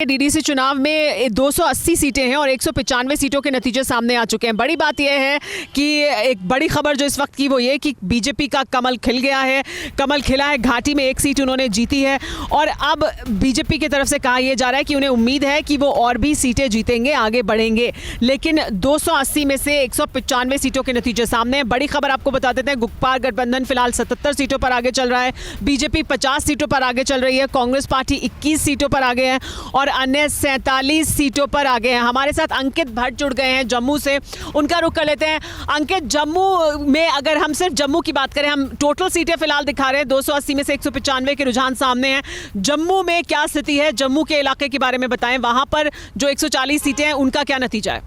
DDC चुनाव में 280 सीटें हैं और 195 सीटों के नतीजे सामने आ चुके हैं। बड़ी बात यह है कि एक बड़ी खबर जो इस वक्त की वो ये कि बीजेपी का कमल खिल गया है, कमल खिला है। घाटी में एक सीट उन्होंने जीती है और अब बीजेपी की तरफ से कहा यह जा रहा है कि उन्हें उम्मीद है कि वो और भी सीटें जीतेंगे, आगे बढ़ेंगे। लेकिन 280 में से 195 सीटों के नतीजे सामने हैं। बड़ी खबर आपको बता देते हैं, गुप्कार गठबंधन फिलहाल 77 सीटों पर आगे चल रहा है, बीजेपी 50 सीटों पर आगे चल रही है, कांग्रेस पार्टी 21 सीटों पर आगे है और अन्य 47 सीटों पर आगे हैं। हमारे साथ अंकित भट्ट जुड़ गए हैं जम्मू से, उनका रुख कर लेते हैं। अंकित, जम्मू में अगर हम सिर्फ जम्मू की बात करें, हम टोटल सीटें फिलहाल दिखा रहे हैं 280 में से 195 के रुझान सामने हैं। जम्मू में क्या स्थिति है, जम्मू के इलाके के बारे में बताएं। वहां पर जो 140 सीटें हैं उनका क्या नतीजा है?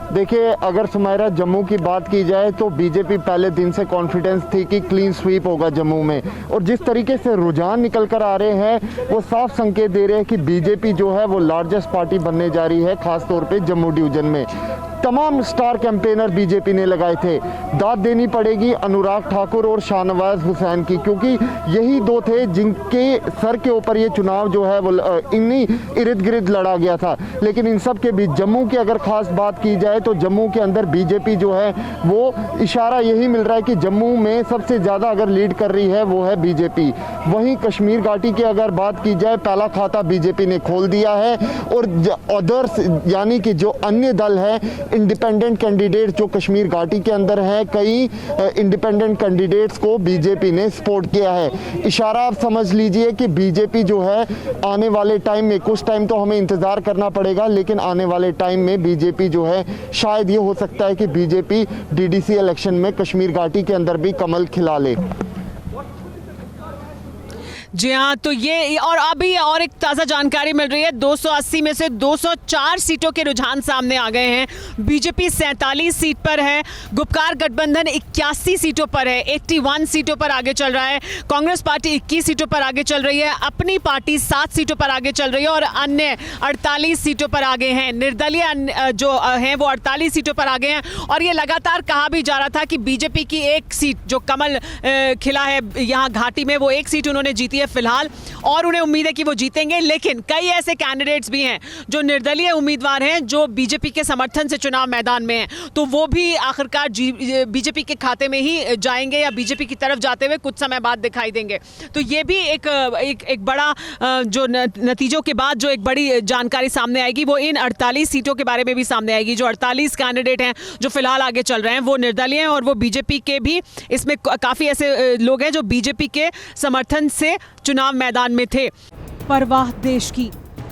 देखिए, अगर सुमायरा जम्मू की बात की जाए तो बीजेपी पहले दिन से कॉन्फिडेंस थी कि क्लीन स्वीप होगा जम्मू में, और जिस तरीके से रुझान निकल कर आ रहे हैं वो साफ संकेत दे रहे हैं कि बीजेपी जो है वो लार्जेस्ट पार्टी बनने जा रही है, खास तौर पे जम्मू डिवीजन में। तमाम स्टार कैंपेनर बीजेपी ने लगाए थे। दाद देनी पड़ेगी अनुराग ठाकुर और शाहनवाज हुसैन की, क्योंकि यही दो थे जिनके सर के ऊपर ये चुनाव जो है वो इन्हीं इर्द गिर्द लड़ा गया था। लेकिन इन सब के बीच जम्मू की अगर खास बात की जाए तो जम्मू के अंदर बीजेपी जो है वो इशारा यही मिल रहा है कि जम्मू में सबसे ज़्यादा अगर लीड कर रही है वो है बीजेपी। वहीं कश्मीर घाटी की अगर बात की जाए, पहला खाता बीजेपी ने खोल दिया है और अदर्स यानी कि जो अन्य दल है, इंडिपेंडेंट कैंडिडेट जो कश्मीर घाटी के अंदर है, कई इंडिपेंडेंट कैंडिडेट्स को बीजेपी ने सपोर्ट किया है। इशारा आप समझ लीजिए कि बीजेपी जो है आने वाले टाइम में, कुछ टाइम तो हमें इंतज़ार करना पड़ेगा, लेकिन आने वाले टाइम में बीजेपी जो है शायद ये हो सकता है कि बीजेपी डीडीसी इलेक्शन में कश्मीर घाटी के अंदर भी कमल खिला ले। जी हाँ, तो ये और अभी और एक ताज़ा जानकारी मिल रही है, 280 में से 204 सीटों के रुझान सामने आ गए हैं। बीजेपी 47 सीट पर है, गुप्कार गठबंधन 81 सीटों पर है, 81 सीटों पर आगे चल रहा है, कांग्रेस पार्टी 21 सीटों पर आगे चल रही है, अपनी पार्टी 7 सीटों पर आगे चल रही है और अन्य 48 सीटों पर आगे हैं। निर्दलीय जो हैं वो 48 सीटों पर आगे हैं और ये लगातार कहा भी जा रहा था कि बीजेपी की एक सीट जो कमल खिला है यहाँ घाटी में, वो एक सीट उन्होंने जीती है फिलहाल और उन्हें उम्मीद है कि वो जीतेंगे। लेकिन कई ऐसे कैंडिडेट्स भी हैं जो निर्दलीय उम्मीदवार हैं जो बीजेपी के समर्थन से चुनाव मैदान में हैं, तो वो भी आखिरकार बीजेपी के खाते में ही जाएंगे या बीजेपी की तरफ जाते हुए कुछ समय बाद दिखाई देंगे। तो ये भी एक बड़ा जो नतीजों के बाद जो एक बड़ी जानकारी सामने आएगी वो इन 48 सीटों के बारे में भी सामने आएगी। जो 48 कैंडिडेट हैं जो फिलहाल आगे चल रहे हैं वो निर्दलीय हैं और वो बीजेपी के भी, इसमें काफ़ी ऐसे लोग हैं जो बीजेपी के समर्थन से चुनाव मैदान में थे। परवाह देश की,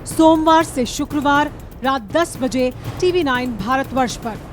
सोमवार से शुक्रवार रात 10 बजे TV9 भारतवर्ष पर।